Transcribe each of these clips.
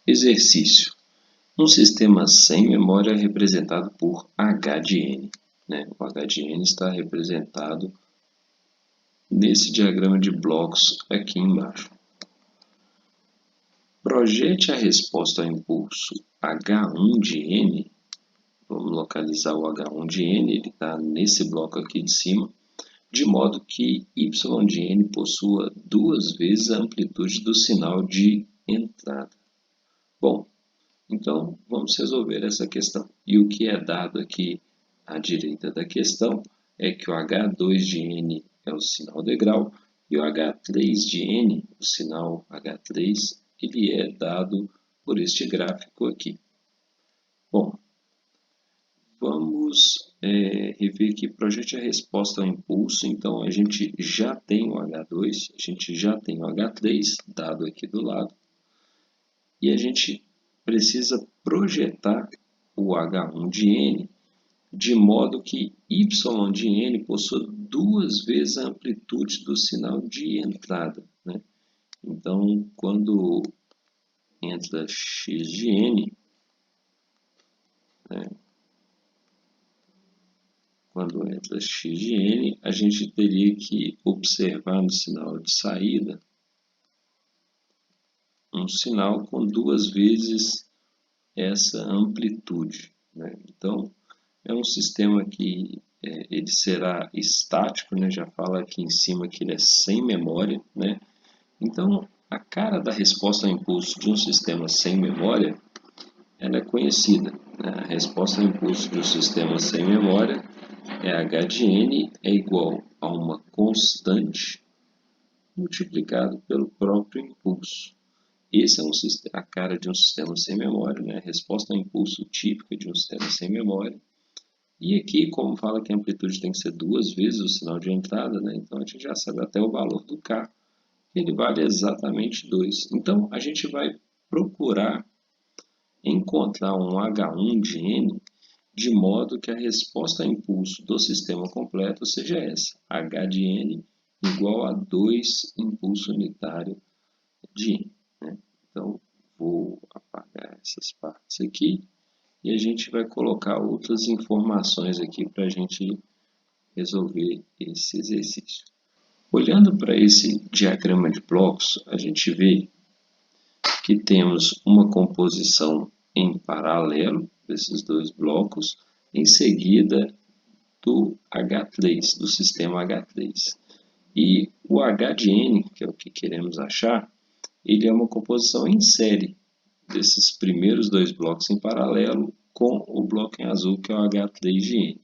Exercício. Um sistema sem memória é representado por H de N. O H de N está representado nesse diagrama de blocos aqui embaixo. Projete a resposta ao impulso H1 de N. Vamos localizar o H1 de N, ele está nesse bloco aqui de cima, de modo que Y de N possua duas vezes a amplitude do sinal de entrada. Bom, então vamos resolver essa questão. E o que é dado aqui à direita da questão é que o H2 de N é o sinal degrau e o H3 de N, o sinal H3, ele é dado por este gráfico aqui. Bom, vamos rever aqui, projete a resposta ao impulso. Então, a gente já tem o H2, a gente já tem o H3 dado aqui do lado. E a gente precisa projetar o H1 de N de modo que Y de N possua duas vezes a amplitude do sinal de entrada. Então, quando entra X de N, quando entra X de N, a gente teria que observar no sinal de saída um sinal com duas vezes essa amplitude. Então, é um sistema que ele será estático, já fala aqui em cima que ele é sem memória. Então, a cara da resposta ao impulso de um sistema sem memória, ela é conhecida. A resposta ao impulso de um sistema sem memória é H de N é igual a uma constante multiplicado pelo próprio impulso. Esse é a cara de um sistema sem memória, a resposta ao impulso típica de um sistema sem memória. E aqui, como fala que a amplitude tem que ser duas vezes o sinal de entrada, então a gente já sabe até o valor do K, ele vale exatamente 2. Então, a gente vai procurar encontrar um H1 de N de modo que a resposta a impulso do sistema completo seja essa, H de N igual a 2 impulso unitário de N. Então, vou apagar essas partes aqui e a gente vai colocar outras informações aqui para a gente resolver esse exercício. Olhando para esse diagrama de blocos, a gente vê que temos uma composição em paralelo desses dois blocos, em seguida do H3, do sistema H3. E o H de N, que é o que queremos achar, ele é uma composição em série desses primeiros dois blocos em paralelo com o bloco em azul, que é o H3 de N.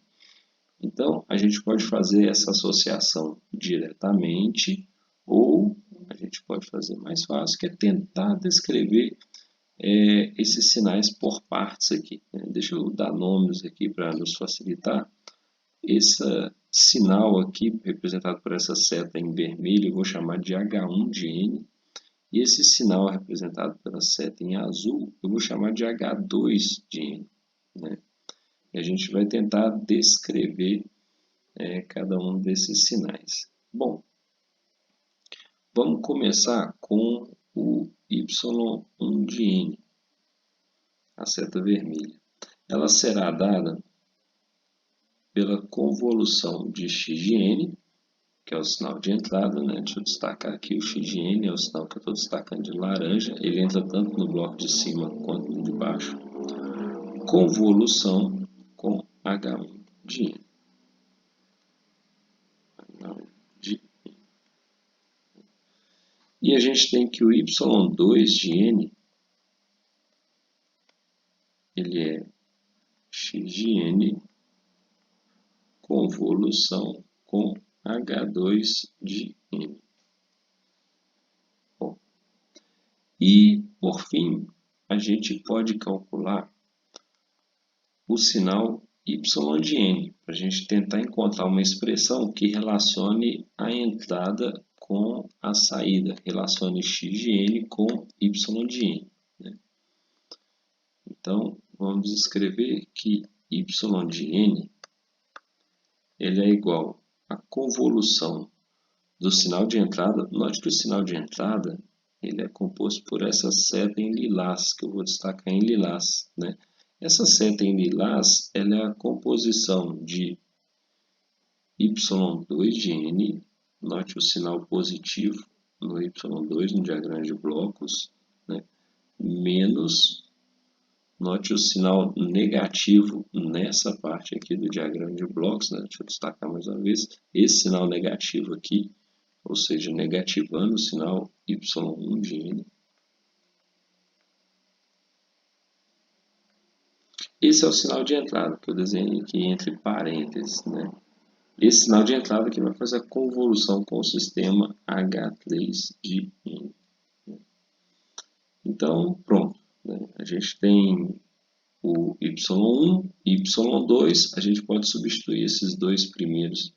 Então, a gente pode fazer essa associação diretamente, ou a gente pode fazer mais fácil, que é tentar descrever esses sinais por partes aqui. Deixa eu dar nomes aqui para nos facilitar. Esse sinal aqui, representado por essa seta em vermelho, eu vou chamar de H1 de N. E esse sinal representado pela seta em azul, eu vou chamar de H2 de N. E a gente vai tentar descrever cada um desses sinais. Bom, vamos começar com o Y1 de N, a seta vermelha. Ela será dada pela convolução de X de N, que é o sinal de entrada. Deixa eu destacar aqui, o X de N é o sinal que eu estou destacando de laranja, ele entra tanto no bloco de cima quanto no de baixo. Convolução com H1 de N. E a gente tem que o Y2 de N, ele é X de N convolução com H2 de N. Bom, e, por fim, a gente pode calcular o sinal Y de N, para a gente tentar encontrar uma expressão que relacione a entrada com a saída, relacione X de N com Y de N. Então, vamos escrever que Y de N ele é igual à convolução do sinal de entrada. Note que o sinal de entrada ele é composto por essa seta em lilás, que eu vou destacar em lilás, né? Essa seta em lilás, ela é a composição de y2 de n, note o sinal positivo no y2, no diagrama de blocos, né? Menos, note o sinal negativo nessa parte aqui do diagrama de blocos, né? Deixa eu destacar mais uma vez, esse sinal negativo aqui, ou seja, negativando o sinal y1 de n. Esse é o sinal de entrada, que eu desenhei aqui entre parênteses, né? Esse sinal de entrada que vai fazer a convolução com o sistema H3 de N. Então, pronto, né? A gente tem o Y1 e Y2, a gente pode substituir esses dois primeiros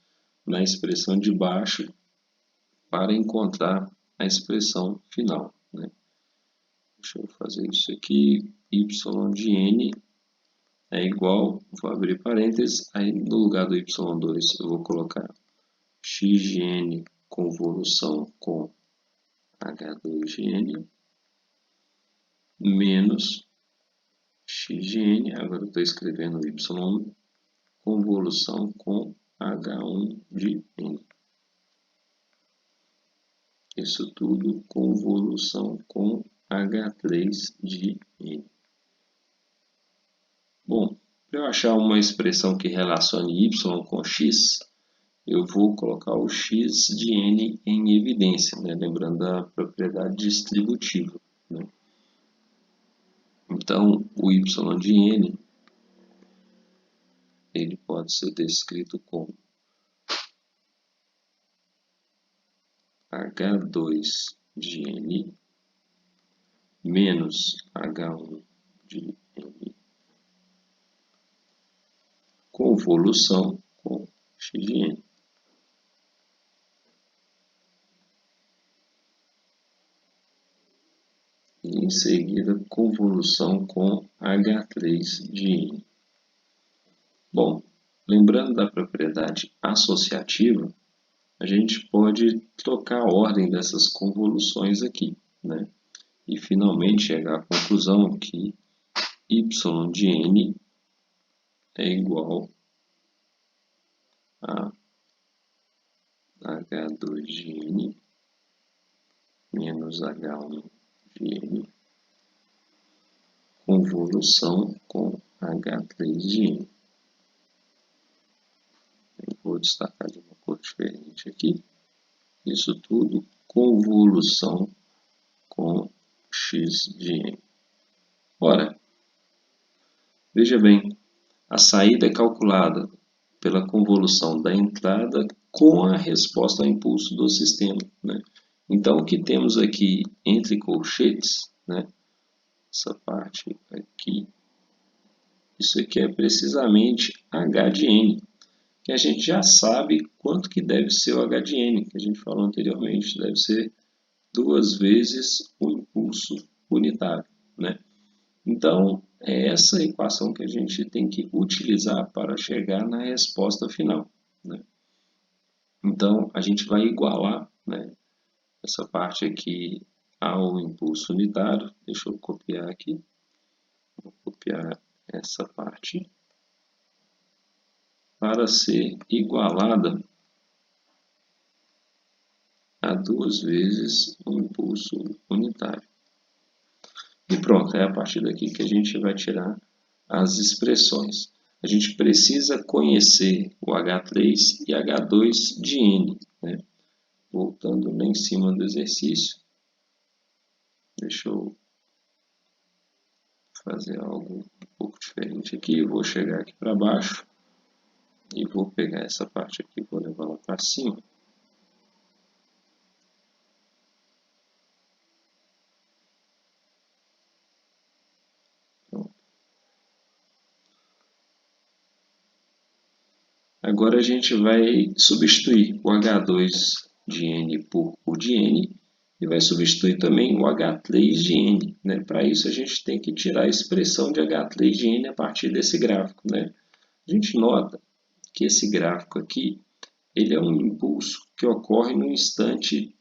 na expressão de baixo para encontrar a expressão final, né? Deixa eu fazer isso aqui, y de n é igual, vou abrir parênteses, aí no lugar do y2 eu vou colocar x de n convolução com h2 de n menos x de n, agora eu estou escrevendo y convolução com h1 de n. Isso tudo convolução com h3 de n. Bom, para eu achar uma expressão que relacione y com x, eu vou colocar o x de n em evidência, né? Lembrando da propriedade distributiva, né? Então, o y de n ele pode ser descrito como h2 de n menos h1 de n convolução com x de n. E em seguida, convolução com h3 de n. Bom, lembrando da propriedade associativa, a gente pode trocar a ordem dessas convoluções aqui, né? E finalmente chegar à conclusão que y de n é igual a h2 de n menos h1 de n convolução com h3 de n. Eu vou destacar de uma cor diferente aqui. Isso tudo convolução com x de n. Ora, veja bem, a saída é calculada pela convolução da entrada com a resposta ao impulso do sistema, né? Então, o que temos aqui entre colchetes, né? Essa parte aqui, isso aqui é precisamente h de n, que a gente já sabe quanto que deve ser o h de n, que a gente falou anteriormente, deve ser 2 vezes o impulso unitário, né? Então, é essa equação que a gente tem que utilizar para chegar na resposta final, né? Então, a gente vai igualar, né, essa parte aqui ao impulso unitário. Deixa eu copiar aqui. Vou copiar essa parte para ser igualada a 2 vezes o impulso unitário. E pronto, é a partir daqui que a gente vai tirar as expressões. A gente precisa conhecer o H3 e H2 de N, né? Voltando lá em cima do exercício, deixa eu fazer algo um pouco diferente aqui. Eu vou chegar aqui para baixo e vou pegar essa parte aqui, vou levar lá para cima. Agora a gente vai substituir o H2 de N por o de N e vai substituir também o H3 de N, né? Para isso a gente tem que tirar a expressão de H3 de N a partir desse gráfico, né? A gente nota que esse gráfico aqui, ele é um impulso que ocorre no instante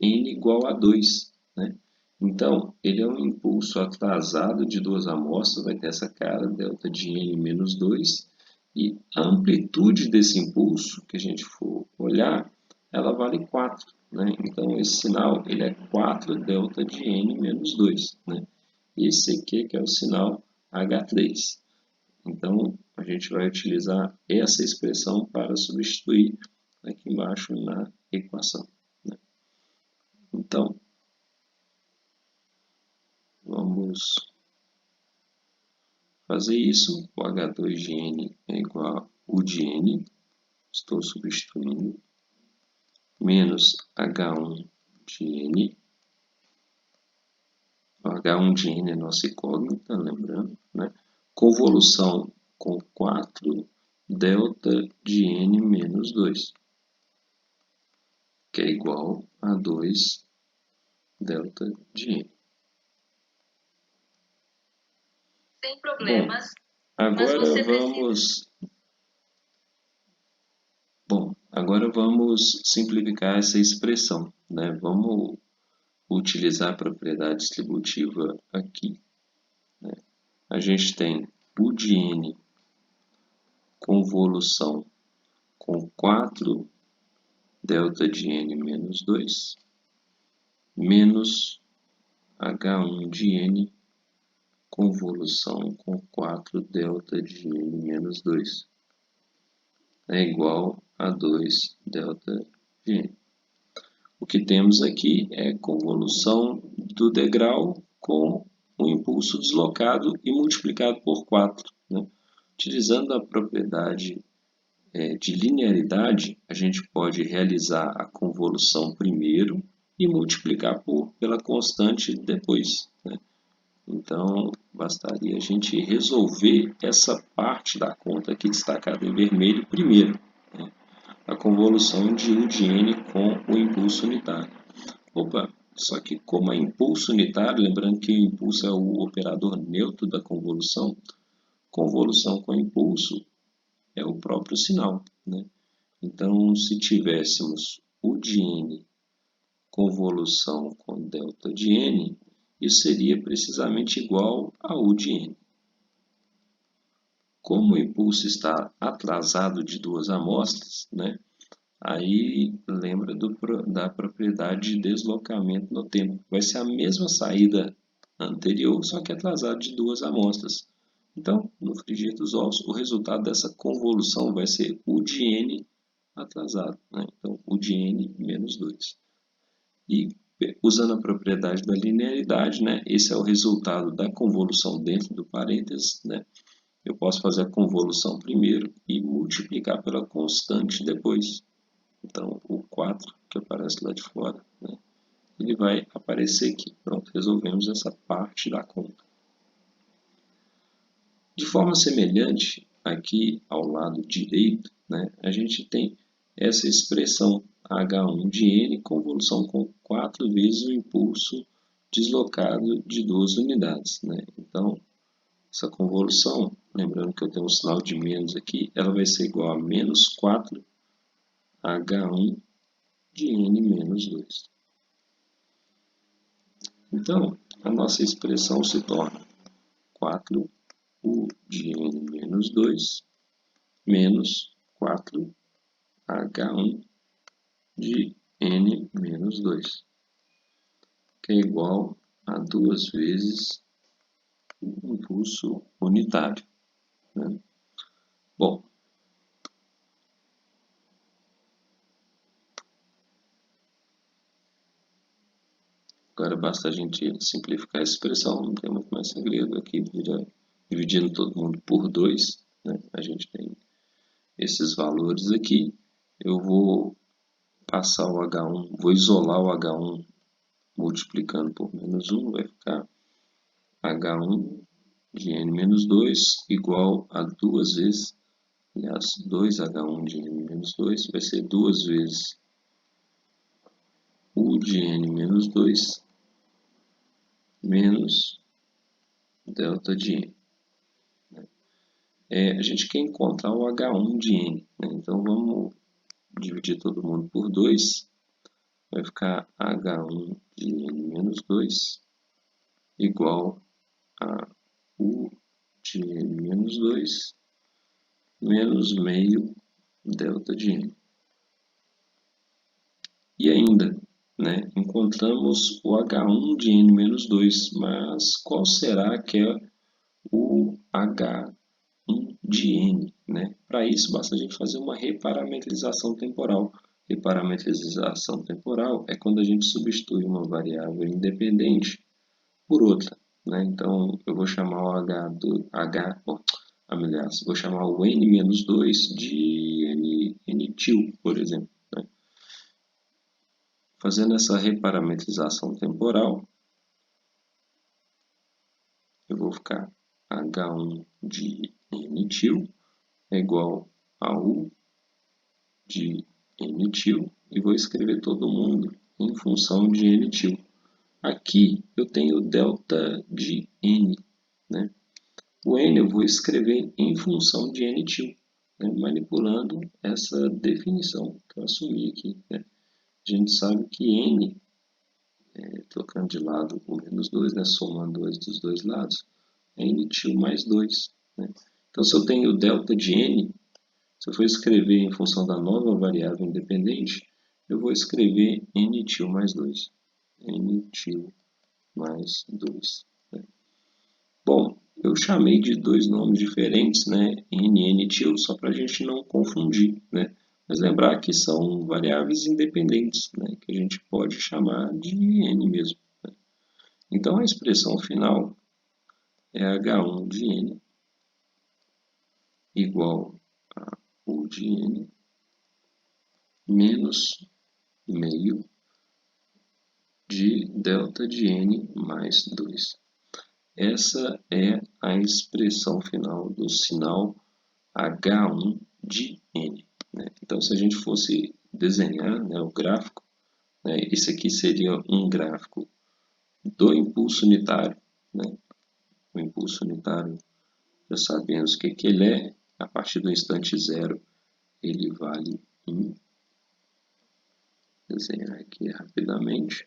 n igual a 2, né? Então, ele é um impulso atrasado de duas amostras, vai ter essa cara, delta de n menos 2, e a amplitude desse impulso, que a gente for olhar, ela vale 4, né? Então, esse sinal ele é 4 delta de n menos 2, né? E esse aqui que é o sinal H3. Então, a gente vai utilizar essa expressão para substituir aqui embaixo na equação, né? Então, vamos fazer isso. O H2 de N é igual a U de N, estou substituindo, menos H1 de N. O H1 de N é nossa incógnita, lembrando, né? Convolução com 4 delta de N menos 2, que é igual a 2 delta de N. Sem problemas. Agora vamos simplificar essa expressão, né? Vamos utilizar a propriedade distributiva aqui, né? A gente tem U de N convolução com 4 delta de N menos 2 menos H1 de N convolução com 4 delta de N menos 2 é igual a 2 delta de N. O que temos aqui é convolução do degrau com o impulso deslocado e multiplicado por 4, né? Utilizando a propriedade de linearidade, a gente pode realizar a convolução primeiro e multiplicar pela constante depois, né? Então, bastaria a gente resolver essa parte da conta aqui destacada em vermelho primeiro, né? A convolução de U de N com o impulso unitário. Opa, só que como é impulso unitário, lembrando que o impulso é o operador neutro da convolução, convolução com impulso é o próprio sinal, né? Então, se tivéssemos U de N convolução com delta de N, isso seria precisamente igual a U de N. Como o impulso está atrasado de duas amostras, né? Aí lembra da propriedade de deslocamento no tempo. Vai ser a mesma saída anterior, só que atrasado de duas amostras. Então, no frigir dos ovos, o resultado dessa convolução vai ser U de N atrasado, né? Então, U de N menos 2. E usando a propriedade da linearidade, né? Esse é o resultado da convolução dentro do parênteses, né? Eu posso fazer a convolução primeiro e multiplicar pela constante depois. Então, o 4 que aparece lá de fora, né? Ele vai aparecer aqui. Pronto, resolvemos essa parte da conta. De forma semelhante, aqui ao lado direito, né, a gente tem essa expressão H1 de N convolução com 4 vezes o impulso deslocado de duas unidades, né? Então, essa convolução, lembrando que eu tenho um sinal de menos aqui, ela vai ser igual a menos 4 H1 de N menos 2. Então, a nossa expressão se torna 4 U de N menos 2 menos 4 H1 de N menos 2, que é igual a 2 vezes o impulso unitário, né? Bom, agora basta a gente simplificar a expressão, não tem muito mais segredo aqui, dividindo todo mundo por 2, né? A gente tem esses valores aqui, eu vou passar o H1, vou isolar o H1 multiplicando por menos 1, vai ficar H1 de N menos 2 igual a 2 vezes, aliás, 2H1 de N menos 2 vai ser 2 vezes U de N menos 2 menos delta de N. A gente quer encontrar o H1 de N, né? Então vamos dividir todo mundo por 2, vai ficar H1 de N menos 2 igual a U de N menos 2 menos meio delta de N. E ainda, né, encontramos o H1 de N menos 2, mas qual será que é o H1 de N? Né? Para isso, basta a gente fazer uma reparametrização temporal. Reparametrização temporal é quando a gente substitui uma variável independente por outra. Né? Então, eu vou chamar o aliás, vou chamar o N-2 de N-til, por exemplo. Né? Fazendo essa reparametrização temporal, eu vou ficar H1 de N-til é igual a U de N-til e vou escrever todo mundo em função de N-til. Aqui eu tenho delta de N, né? O N eu vou escrever em função de N-til, né? Manipulando essa definição que eu assumi aqui. Né? A gente sabe que N, trocando de lado o menos 2, né? Somando 2 dos dois lados, é N-til mais 2. Né? Então, se eu tenho delta de N, se eu for escrever em função da nova variável independente, eu vou escrever N-til mais 2. N-til mais 2. Né? Bom, eu chamei de dois nomes diferentes, né? N e N-til, só para a gente não confundir, né? Mas lembrar que são variáveis independentes, né? Que a gente pode chamar de N mesmo. Né? Então, a expressão final é H1 de N igual a U de N menos meio de delta de N mais 2. Essa é a expressão final do sinal H1 de N. Né? Então, se a gente fosse desenhar, né, o gráfico, né, esse aqui seria um gráfico do impulso unitário. Né? O impulso unitário, já sabemos o que ele é. A partir do instante zero, ele vale 1. Vou desenhar aqui rapidamente.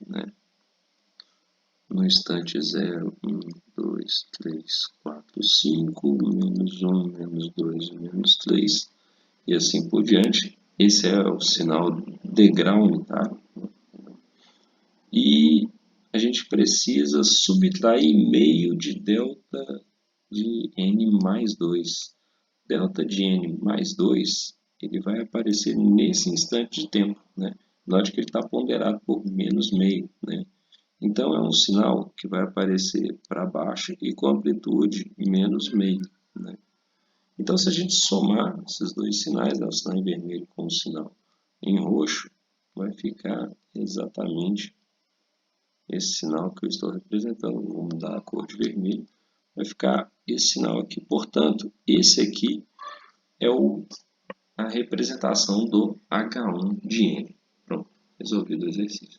Né? No instante 0, 1, 2, 3, 4, 5, menos 1, menos 2, menos 3, e assim por diante. Esse é o sinal degrau unitário. E a gente precisa subtrair meio de delta de N mais 2. Delta de N mais 2, ele vai aparecer nesse instante de tempo. Né? Note que ele está ponderado por menos meio. Né? Então, é um sinal que vai aparecer para baixo e com amplitude menos meio. Né? Então, se a gente somar esses dois sinais, né, o sinal em vermelho com o sinal em roxo, vai ficar exatamente esse sinal que eu estou representando. Vou mudar a cor de vermelho, vai ficar esse sinal aqui. Portanto, esse aqui é a representação do H1 de N. Pronto, resolvido o exercício.